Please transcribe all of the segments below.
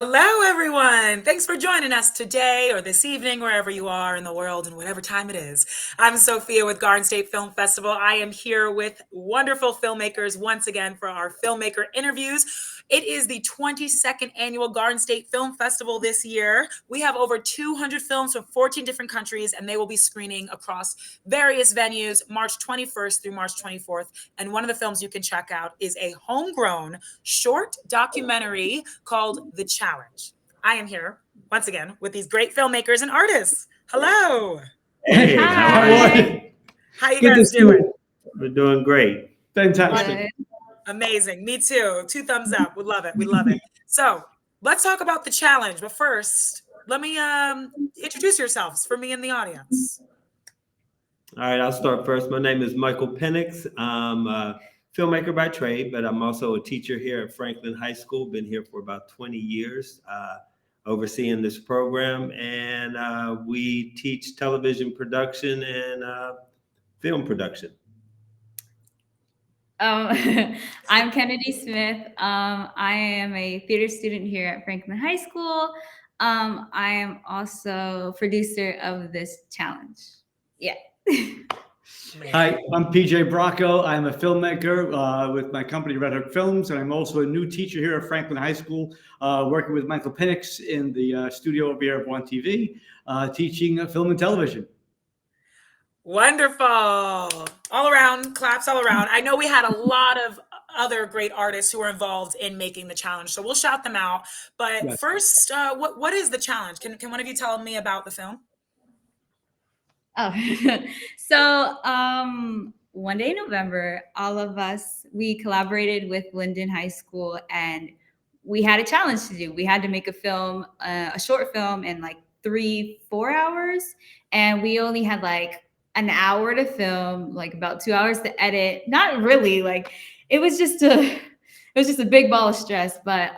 Hello, everyone. Thanks for joining us today or this evening, wherever you are in the world and whatever time it is. I'm Sophia with Garden State Film Festival. I am here with wonderful filmmakers once again for our filmmaker interviews. It is the 22nd annual Garden State Film Festival this year. We have over 200 films from 14 different countries, and they will be screening across various venues March 21st through March 24th. And one of the films you can check out is a homegrown short documentary called The Challenge. I am here once again with these great filmmakers and artists. Hello. Hey, how are you? How you Good to guys see doing? you. We're doing great. Fantastic. Amazing. Me too. 2 thumbs up. We love it. We love it. So let's talk about The Challenge. But first, let me introduce yourselves for me in the audience. All right, I'll start first. My name is Michael Penix. I'm a filmmaker by trade, but I'm also a teacher here at Franklin High School. Been here for about 20 years, overseeing this program. And we teach television production and film production. I'm Kennedy Smith. I am a theater student here at Franklin High School. I am also producer of this challenge. Yeah. Hi, I'm PJ Bracco. I'm a filmmaker with my company Red Hook Films, and I'm also a new teacher here at Franklin High School, working with Michael Penix in the studio over here at One TV, teaching film and television. Wonderful. All around, claps all around. I know we had a lot of other great artists who were involved in making the challenge, so we'll shout them out. But Yes. first, what is the challenge? Can one of you tell me about the film? Oh, so one day in November, all of us, we collaborated with Linden High School, and we had a challenge to do. We had to make a film, a short film in like 3-4 hours, and we only had like an hour to film, like about 2 hours to edit. Not really, like it was just a big ball of stress, but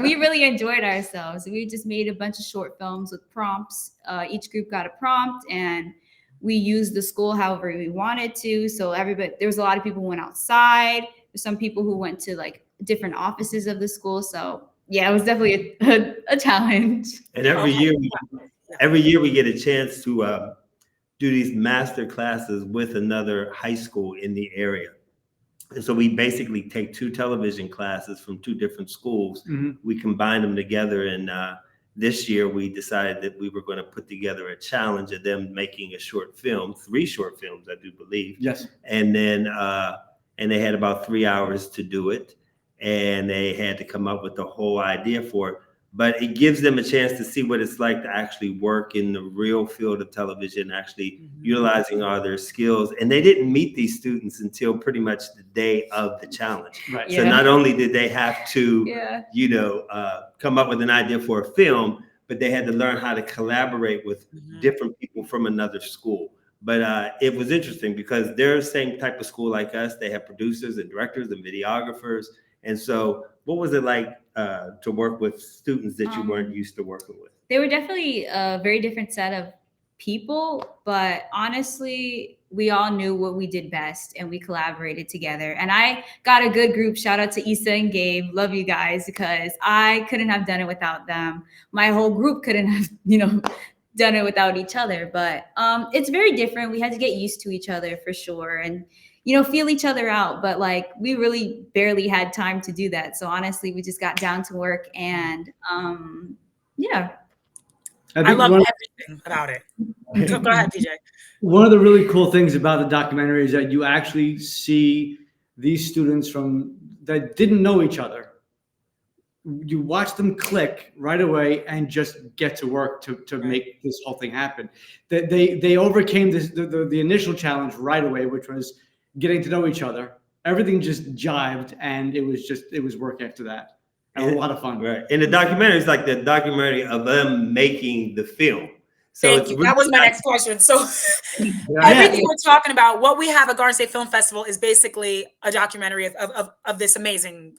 we really enjoyed ourselves. We just made a bunch of short films with prompts. Each group got a prompt, and we used the school however we wanted to. So there was a lot of people who went outside. There's some people who went to like different offices of the school. So yeah, it was definitely a challenge. And every year we get a chance to do these master classes with another high school in the area. And so we basically take 2 television classes from 2 different schools. Mhm. We combine them together, and this year we decided that we were going to put together a challenge of them making a short film, 3 short films, I do believe. Yes. And then and they had about 3 hours to do it, and they had to come up with the whole idea for it. But it gives them a chance to see what it's like to actually work in the real field of television, actually utilizing all their skills. And they didn't meet these students until pretty much the day of the challenge. Right. So not only did they have to, Yeah. come up with an idea for a film, but they had to learn how to collaborate with different people from another school. But it was interesting because they're the same type of school like us. They have producers and directors and videographers. And so what was it like to work with students that you weren't used to working with? They were definitely a very different set of people, but honestly, we all knew what we did best and we collaborated together. And I got a good group. Shout out to Issa and Gabe. Love you guys, because I couldn't have done it without them. My whole group couldn't have, done it without each other. But it's very different. We had to get used to each other for sure. And feel each other out. But like, we really barely had time to do that. So honestly, we just got down to work, and yeah. I love everything about it. So go ahead, PJ. One of the really cool things about the documentary is that you actually see these students that didn't know each other. You watch them click right away and just get to work to make this whole thing happen. They overcame the initial challenge right away, which was getting to know each other. Everything just jived, and it was work after that. And a lot of fun. Right. And the documentary is like the documentary of them making the film. So Thank you. That was my next question. So everything we're talking about, what we have at Garden State Film Festival is basically a documentary of this amazing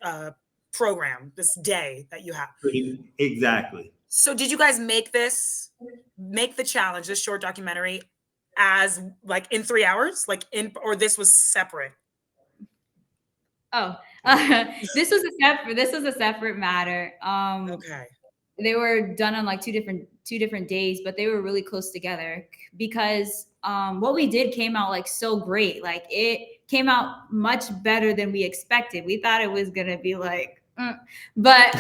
program, this day that you have. Exactly. So did you guys make the challenge, this short documentary, as like in 3 hours, or this was separate? Oh, This was a separate matter. Okay. They were done on like two different days, but they were really close together because what we did came out like so great. Like it came out much better than we expected. We thought it was gonna be like, but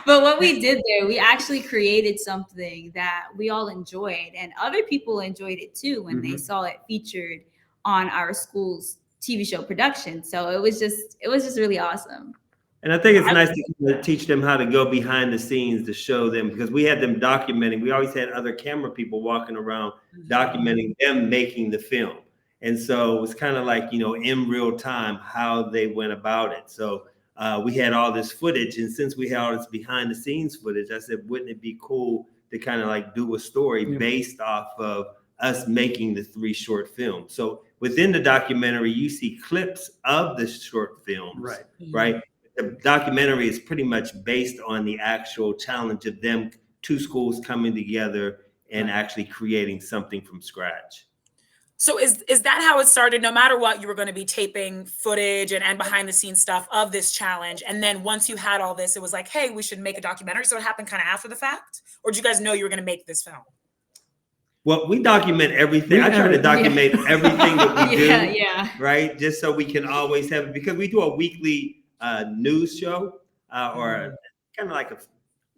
what we did there, we actually created something that we all enjoyed, and other people enjoyed it too when they saw it featured on our school's TV show production. So it was just really awesome. And I think it's nice to teach them how to go behind the scenes to show them, because we had them documenting. We always had other camera people walking around documenting them making the film. And so it was kind of like, in real time how they went about it. So we had all this footage. And since we had all this behind the scenes footage, I said, wouldn't it be cool to kind of like do a story based off of us making the 3 short films? So within the documentary, you see clips of the short films, right? The documentary is pretty much based on the actual challenge of them 2 schools coming together and actually creating something from scratch. So is that how it started? No matter what, you were going to be taping footage and behind the scenes stuff of this challenge. And then once you had all this, it was like, hey, we should make a documentary. So it happened kind of after the fact? Or did you guys know you were going to make this film? Well, we document everything. I try to document everything that we do, right? Just so we can always have it, because we do a weekly news show or kind of like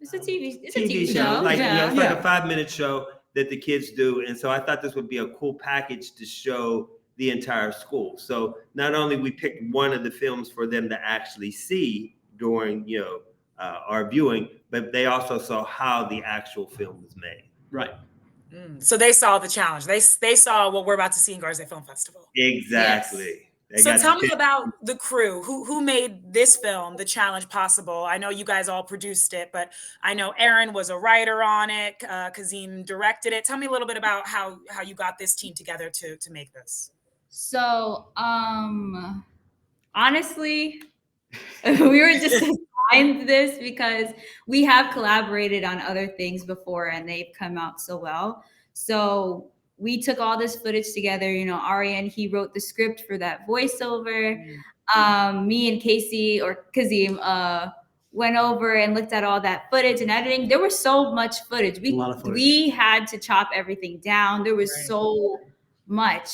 it's a TV show. Like, it's like a 5-minute show that the kids do. And so I thought this would be a cool package to show the entire school. So not only we picked one of the films for them to actually see during, our viewing, but they also saw how the actual film was made. Right. So they saw the challenge. They saw what we're about to see in Garden State Film Festival. Exactly. Yes. So tell me about the crew. Who made this film, The Challenge, possible? I know you guys all produced it, but I know Aaron was a writer on it. Kazim directed it. Tell me a little bit about how you got this team together to make this. So honestly, we were just assigned this because we have collaborated on other things before and they've come out so well. So we took all this footage together. Arian, he wrote the script for that voiceover. Me and Casey or Kazim went over and looked at all that footage and editing. There was so much footage. We had to chop everything down. There was so much.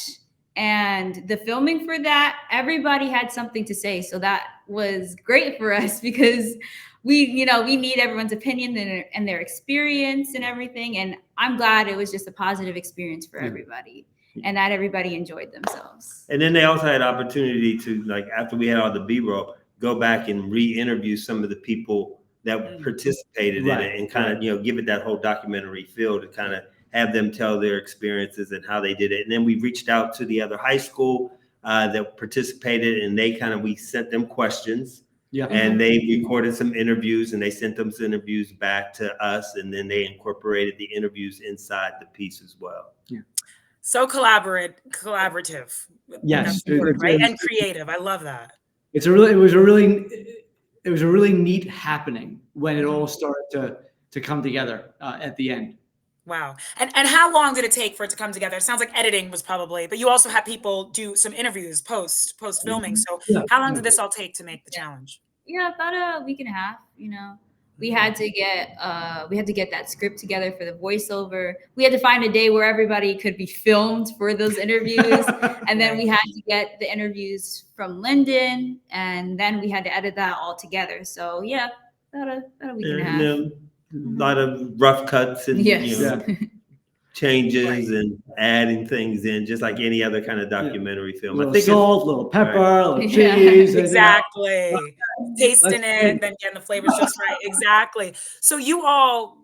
And the filming for that, everybody had something to say. So that was great for us because we need everyone's opinion and their experience and everything. And I'm glad it was just a positive experience for everybody and that everybody enjoyed themselves. And then they also had opportunity to, like, after we had all the B-roll, go back and re-interview some of the people that participated in it and kind of, give it that whole documentary feel to kind of have them tell their experiences and how they did it. And then we reached out to the other high school that participated, and we sent them questions. And they recorded some interviews and they sent them some interviews back to us. And then they incorporated the interviews inside the piece as well. Yeah. So collaborative. Yes. Right. And creative. I love that. It was a really neat happening when it all started to come together at the end. Wow. And how long did it take for it to come together? It sounds like editing was probably, but you also had people do some interviews post filming. So how long did this all take to make the challenge? Yeah, about a week and a half. We had to get that script together for the voiceover. We had to find a day where everybody could be filmed for those interviews. And then we had to get the interviews from Lyndon, and then we had to edit that all together. So yeah, about a week and a half. A lot of rough cuts and changes and adding things in, just like any other kind of documentary film. I think salt, a little pepper, a little cheese. Exactly. Tasting it, then getting the flavors just right. Exactly. So you all,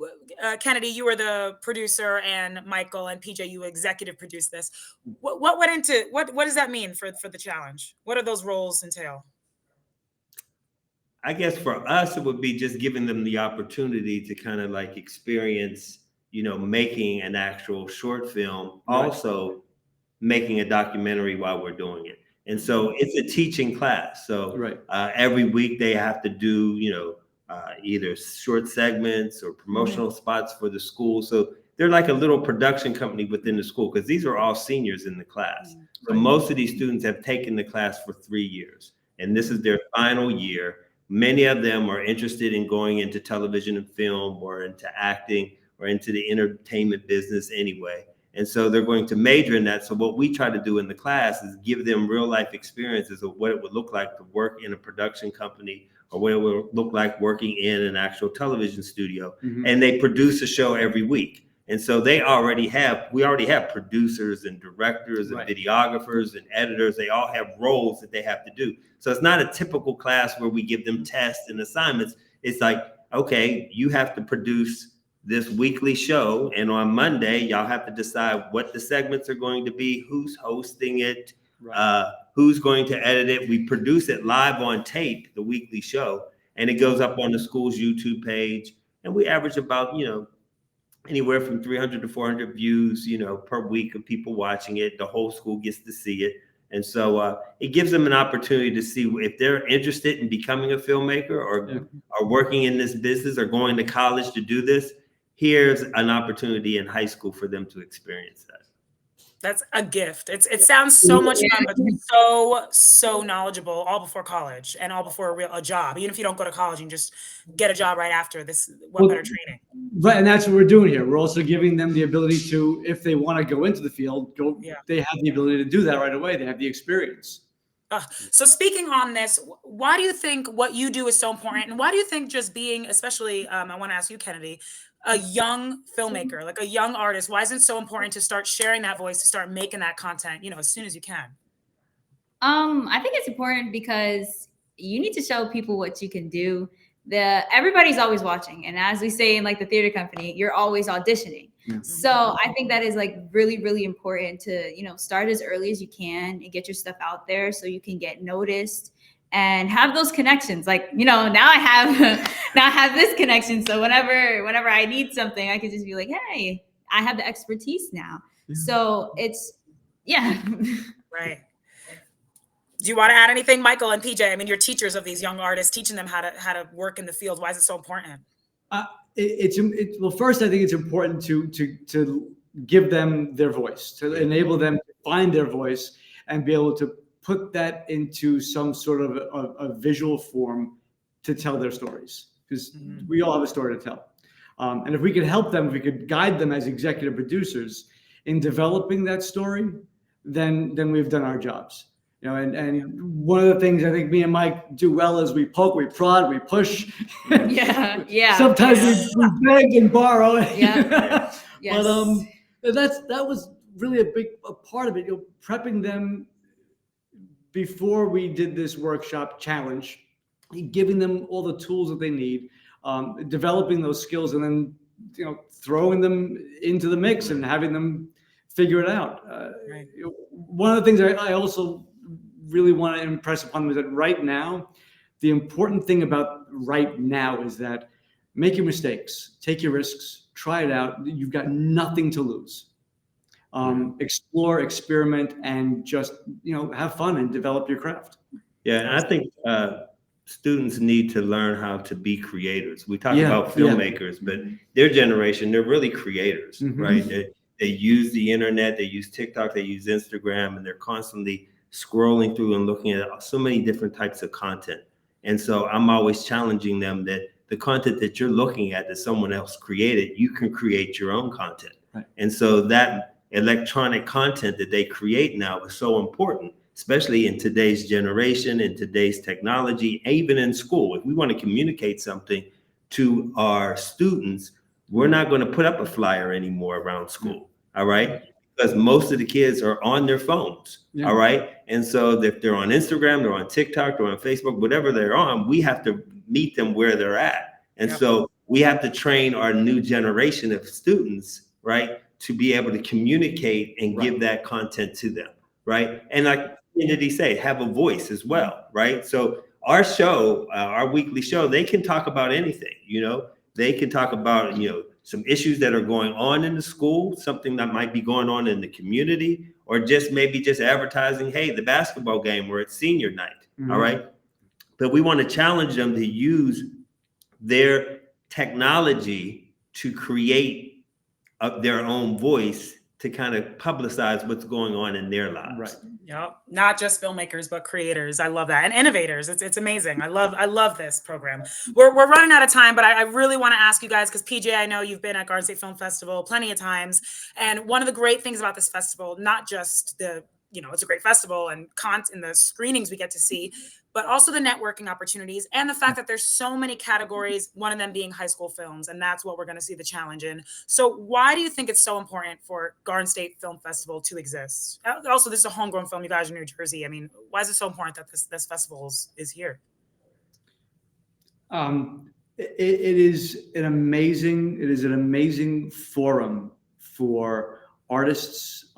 Kennedy, you were the producer, and Michael and PJ, you executive produced this. What went into what does that mean for the challenge? What do those roles entail? I guess for us, it would be just giving them the opportunity to kind of like experience, making an actual short film, also making a documentary while we're doing it. And so it's a teaching class. So every week they have to do, either short segments or promotional spots for the school. So they're like a little production company within the school, because these are all seniors in the class. So most of these students have taken the class for 3 years. and this is their final year. Many of them are interested in going into television and film or into acting or into the entertainment business anyway. And so they're going to major in that. So what we try to do in the class is give them real life experiences of what it would look like to work in a production company or what it would look like working in an actual television studio. And they produce a show every week. And so we already have producers and directors and videographers and editors. They all have roles that they have to do. So it's not a typical class where we give them tests and assignments. It's like, okay, you have to produce this weekly show, and on Monday y'all have to decide what the segments are going to be, who's hosting it, who's going to edit it. We produce it live on tape, the weekly show, and it goes up on the school's YouTube page, and we average about anywhere from 300 to 400 views per week of people watching it. The whole school gets to see it. And so it gives them an opportunity to see if they're interested in becoming a filmmaker or working in this business or going to college to do this. Here's an opportunity in high school for them to experience that. That's a gift. It sounds so much fun, but so knowledgeable all before college and all before a job. Even if you don't go to college, you can just get a job right after this. What better training? Right, and that's what we're doing here. We're also giving them the ability to, if they want to go into the field, they have the ability to do that right away. They have the experience. So speaking on this, why do you think what you do is so important? And why do you think just being, especially, I want to ask you, Kennedy, a young filmmaker, like a young artist, why is it so important to start sharing that voice, to start making that content, as soon as you can? I think it's important because you need to show people what you can do. Everybody's always watching. And as we say in like the theater company, you're always auditioning. So I think that is like really, really important to, start as early as you can and get your stuff out there so you can get noticed and have those connections. Like, now I have this connection. So whenever I need something, I can just be like, hey, I have the expertise now. So it's, Right. Do you want to add anything, Michael and PJ? I mean, you're teachers of these young artists, teaching them how to work in the field. Why is it so important? Well, first, I think it's important to give them their voice, to enable them to find their voice and be able to put that into some sort of a visual form to tell their stories, because we all have a story to tell. And if we could help them, if we could guide them as executive producers in developing that story, then we've done our jobs. And one of the things I think me and Mike do well is we poke, we prod, we push. Yeah. Sometimes we beg and borrow. Yeah. Yes. But that was really a big part of it. Prepping them before we did this workshop challenge, giving them all the tools that they need, developing those skills, and then throwing them into the mix and having them figure it out. One of the things I also really want to impress upon them is that right now, the important thing about right now is that make your mistakes, take your risks, try it out. You've got nothing to lose. Explore, experiment, and just have fun and develop your craft. Yeah, and I think students need to learn how to be creators. We talk about filmmakers, but their generation, they're really creators, right? They use the internet, they use TikTok, they use Instagram, and they're constantly scrolling through and looking at so many different types of content. And so I'm always challenging them that the content that you're looking at that someone else created, you can create your own content. And so that electronic content that they create now is so important, especially in today's generation, in today's technology, even in school. If we want to communicate something to our students, we're not going to put up a flyer anymore around school. All right. Because most of the kids are on their phones. All right. And so if they're on Instagram, they're on TikTok, they're on Facebook, whatever they're on, we have to meet them where they're at. And so we have to train our new generation of students, right, to be able to communicate and give that content to them. Right. And like Kennedy say, have a voice as well. Right. So our show, our weekly show, they can talk about anything. They can talk about, some issues that are going on in the school, something that might be going on in the community, or just advertising, hey, the basketball game or it's senior night. All right. But we want to challenge them to use their technology to create their own voice to kind of publicize what's going on in their lives. Right. Yep. Not just filmmakers, but creators. I love that. And innovators. It's amazing. I love this program. We're running out of time, but I really want to ask you guys, because PJ, I know you've been at Garden State Film Festival plenty of times. And one of the great things about this festival, not just it's a great festival and the screenings we get to see, but also the networking opportunities and the fact that there's so many categories, one of them being high school films. And that's what we're going to see the challenge in. So why do you think it's so important for Garden State Film Festival to exist? Also, this is a homegrown film. You guys are in New Jersey. I mean, why is it so important that this festival is here? It is an amazing forum for artists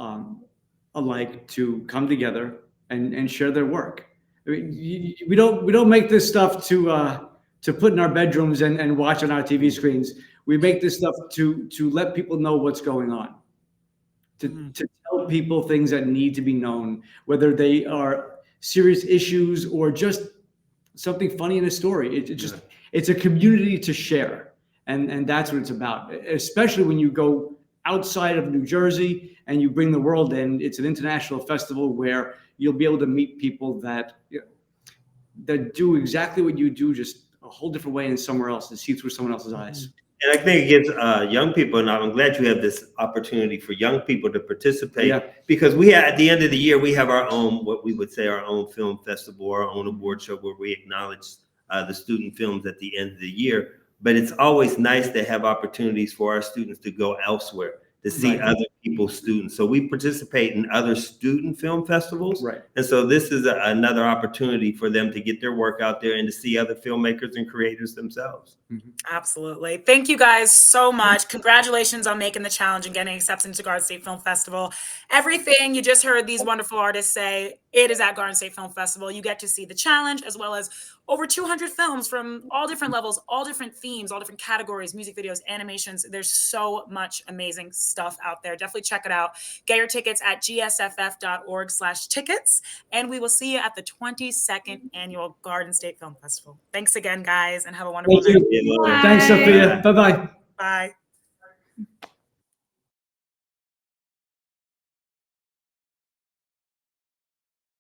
alike to come together and share their work. I mean, we don't make this stuff to put in our bedrooms and watch on our TV screens. We make this stuff to let people know what's going on, to tell people things that need to be known, whether they are serious issues or just something funny in a story. It's a community to share, and that's what it's about. Especially when you go outside of New Jersey and you bring the world in. It's an international festival where you'll be able to meet people that do exactly what you do, just a whole different way and somewhere else, and see through someone else's eyes. And I think it gives young people, and I'm glad you have this opportunity for young people to participate, because at the end of the year, we have our own, what we would say, our own film festival, our own award show where we acknowledge the student films at the end of the year. But it's always nice to have opportunities for our students to go elsewhere, to see other people's students. So we participate in other student film festivals. Right. And so this is another opportunity for them to get their work out there and to see other filmmakers and creators themselves. Mm-hmm. Absolutely. Thank you guys so much. Congratulations on making the challenge and getting accepted into Garden State Film Festival. Everything you just heard these wonderful artists say, it is at Garden State Film Festival. You get to see the challenge as well as over 200 films from all different levels, all different themes, all different categories, music videos, animations. There's so much amazing stuff out there. Definitely check it out. Get your tickets at gsff.org/tickets. And we will see you at the 22nd annual Garden State Film Festival. Thanks again, guys, and have a wonderful night. Thanks, Sophia. Bye-bye. Bye.